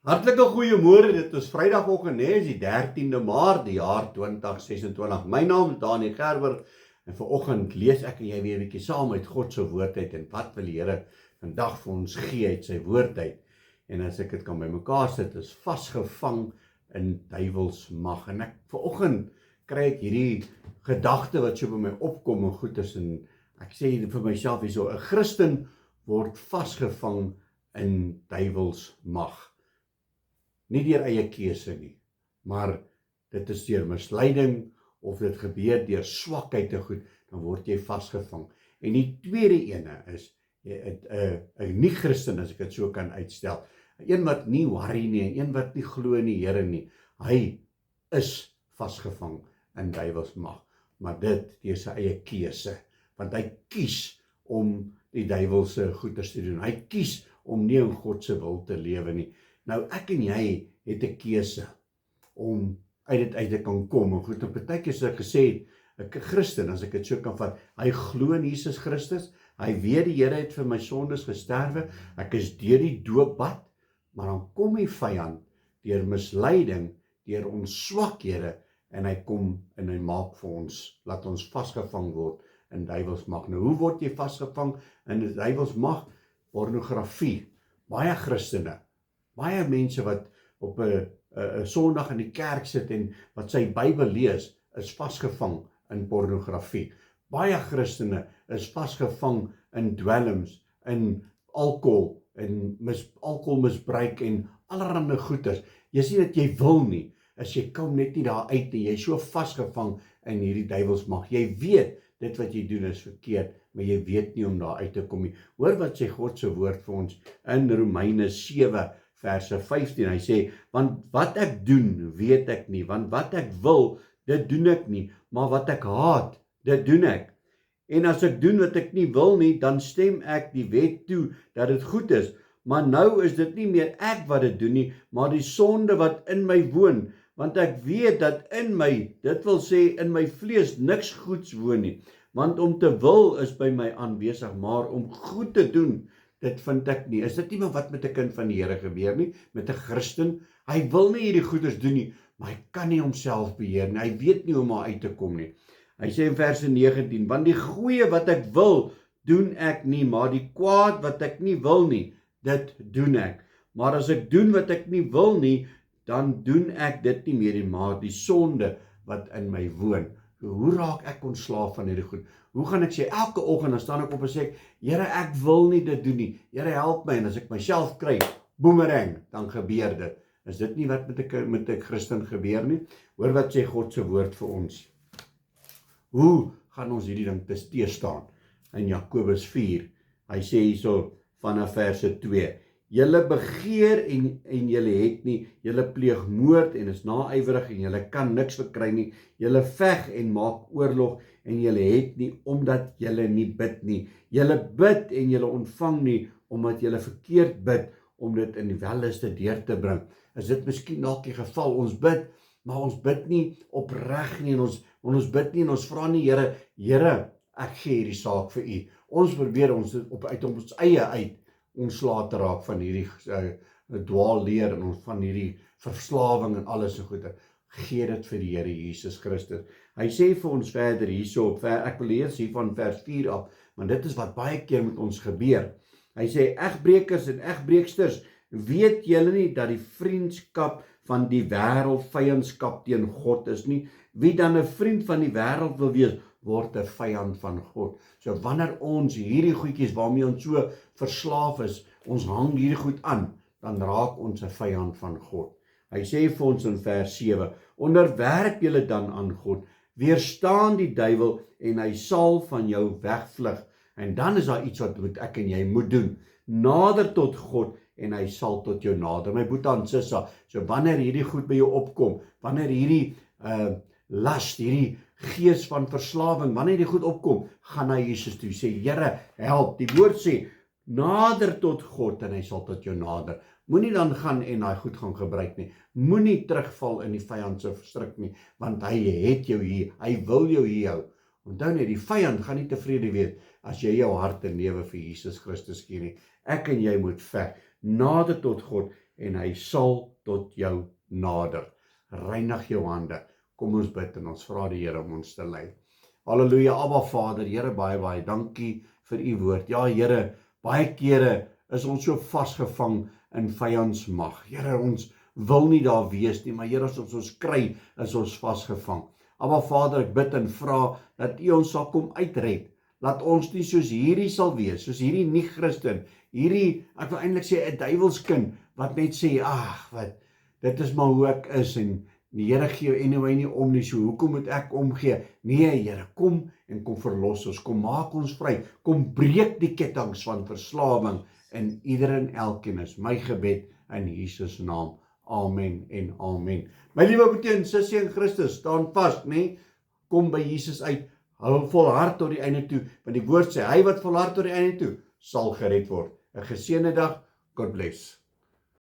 Hartlike goeiemôre, dit is Vrydagoggend, is die 13de Maart, die jaar 2026. My naam is Daniel Gerber en vanoggend lees ek en jy weer 'n bietjie saam uit God se woord uit en wat wil die Here vandag vir ons gee uit sy woord uit. En as ek dit kan bymekaar sit, is vasgevang in duiwelsmag. En ek vanoggend kry ek hierdie gedagte wat so by my opkom en goed is en ek sê vir myself hierso, 'n Christen word vasgevang in duiwelsmag. Nie deur eie keuse nie, maar dit is deur misleiding of dit gebeur deur swakheid en goed, dan word jy vasgevang. En die tweede ene is 'n nie-Christen, as ek dit so kan uitstel. Een wat nie worry nie, een wat nie glo in die Here nie. Hy is vasgevang in duiwelsmag, maar dit deur sy eie keuse, want hy kies om die duiwelse goeders te doen. Hy kies om nie in God se wil te lewe nie. Nou ek en jy het 'n keuse om uit dit uit te kan kom. En goed, op partykeer soos ek gesê het, 'n Christen, as ek dit so kan vat, hy glo in Jesus Christus, hy weet die Here het vir my sondes gesterwe, ek is deur die doopbad, maar dan kom die vyand deur misleiding, deur ons swakhede, en hy kom en hy maak vir ons, laat ons vasgevang word in duiwelsmag. Nou, hoe word jy vasgevang in duiwelsmag? Pornografie. Baie Christene, baie mense wat op 'n Sondag in die kerk sit en wat sy Bybel lees, is vasgevang in pornografie. Baie Christene is vasgevang in dwelms, in alkohol, en alkoholmisbruik en allerlei goeters. Jy sien dat jy wil nie, as jy kom net nie daar uit nie, jy is so vasgevang in hierdie duiwelsmag. Jy weet dit wat jy doen is verkeerd, maar jy weet nie om daar uit te kom nie. Hoor wat sê God se woord vir ons in Romeine 7 verse 15. Hy sê, want wat ek doen, weet ek nie, want wat ek wil, dit doen ek nie, maar wat ek haat, dit doen ek. En as ek doen wat ek nie wil nie, dan stem ek die wet toe dat dit goed is. Maar nou is dit nie meer ek wat dit doen nie, maar die sonde wat in my woon. Want ek weet dat in my, dit wil sê in my vlees, niks goeds woon nie. Want om te wil is by my aanwesig, maar om goed te doen, dit vind ek nie. Is dit nie maar wat met 'n kind van die Here gebeur nie? Met 'n Christen? Hy wil nie hierdie goeders doen nie, maar hy kan nie homself beheer nie. Hy weet nie hoe om daar uit te kom nie. Hy sê in verse 19, want die goeie wat ek wil, doen ek nie, maar die kwaad wat ek nie wil nie, dit doen ek. Maar as ek doen wat ek nie wil nie, dan doen ek dit nie meer nie, maar die sonde wat in my woon. Hoe raak ek ontslaaf van hierdie goed? Hoe gaan ek sê, elke oggend, dan staan ek op en sê, Here, ek wil nie dit doen nie. Here, help my, en as ek myself kry, boomerang, dan gebeur dit. Is dit nie wat met 'n Christen gebeur nie? Hoor wat sê God se woord vir ons. Hoe gaan ons hierdie ding teëstaan? In Jakobus 4, hy sê hierso vanaf verse 2, julle begeer en julle het nie, julle pleeg moord en is naaiwerig en julle kan niks verkry nie, julle veg en maak oorlog en julle het nie, omdat julle nie bid nie, julle bid en julle ontvang nie, omdat julle verkeerd bid, om dit in die welliste deur te bring. Is dit miskien dalk die geval, ons bid, maar ons bid nie opreg nie, en ons bid nie, en ons vra nie, Here, ek gee hierdie saak vir u. Ons probeer ons uit ons eie uit ontslae te raak van hierdie dwaalleer en van hierdie verslawing en alles so goede. Gee dit vir die Here Jesus Christus. Hy sê vir ons verder hierso, ek wil lees hier van vers 4 af, want dit is wat baie keer met ons gebeur. Hy sê, egbrekers en egbreeksters, weet julle nie dat die vriendskap van die wêreld vyandskap teen God is nie? Wie dan 'n vriend van die wêreld wil wees, word 'n vyand van God. So wanneer ons hierdie goedjies waarmee ons so verslaaf is, ons hang hierdie goed aan, dan raak ons 'n vyand van God. Hy sê vir ons in vers 7, onderwerp julle dan aan God, weerstaan die duiwel en hy sal van jou wegvlug. En dan is daar iets wat ek en jy moet doen. Nader tot God en hy sal tot jou nader. My boetie en sissa, so wanneer hierdie goed by jou opkom, wanneer hierdie last, hierdie gees van verslawing, wanneer die goed opkom, gaan na Jesus toe, sê, Here, help. Die woord sê, nader tot God en hy sal tot jou nader. Moenie dan gaan en daai goed gaan gebruik nie. Moenie terugval in die vyand se verstrik nie, want hy het jou hier, hy wil jou hier hou. Onthou net, die vyand gaan nie tevrede wees as jy jou hart en lewe vir Jesus Christus gee nie. Ek en jy moet veg, nader tot God en hy sal tot jou nader. Reinig jou hande. Kom ons bid en ons vra die Here om ons te lei. Halleluja, Abba Vader, Here, baie dankie vir u woord. Ja, Here, baie kere is ons so vasgevang in vyyandsmag. Here, ons wil nie daar wees nie, maar Here, as ons kry, is ons vasgevang. Abba Vader, ek bid en vra dat u ons sal kom uitred. Laat ons nie soos hierdie sal wees, soos hierdie nie-Christen, hierdie, ek wil eintlik sê 'n duiwelskind wat net sê, dit is maar hoe ek is en die Here gee jou anyway nie om nie, so hoekom moet ek omgee? Nee, Here, kom en kom verlos ons, kom maak ons vry, kom breek die kettinge van verslawing in ieder en elkeen is my gebed in Jesus naam. Amen en amen. My liewe broer en sussie in Christus, staan vas, nee? Kom by Jesus uit, hou volhard tot die einde toe, want die woord sê, hy wat volhard tot die einde toe, sal gered word. 'n geseënde dag, God bless.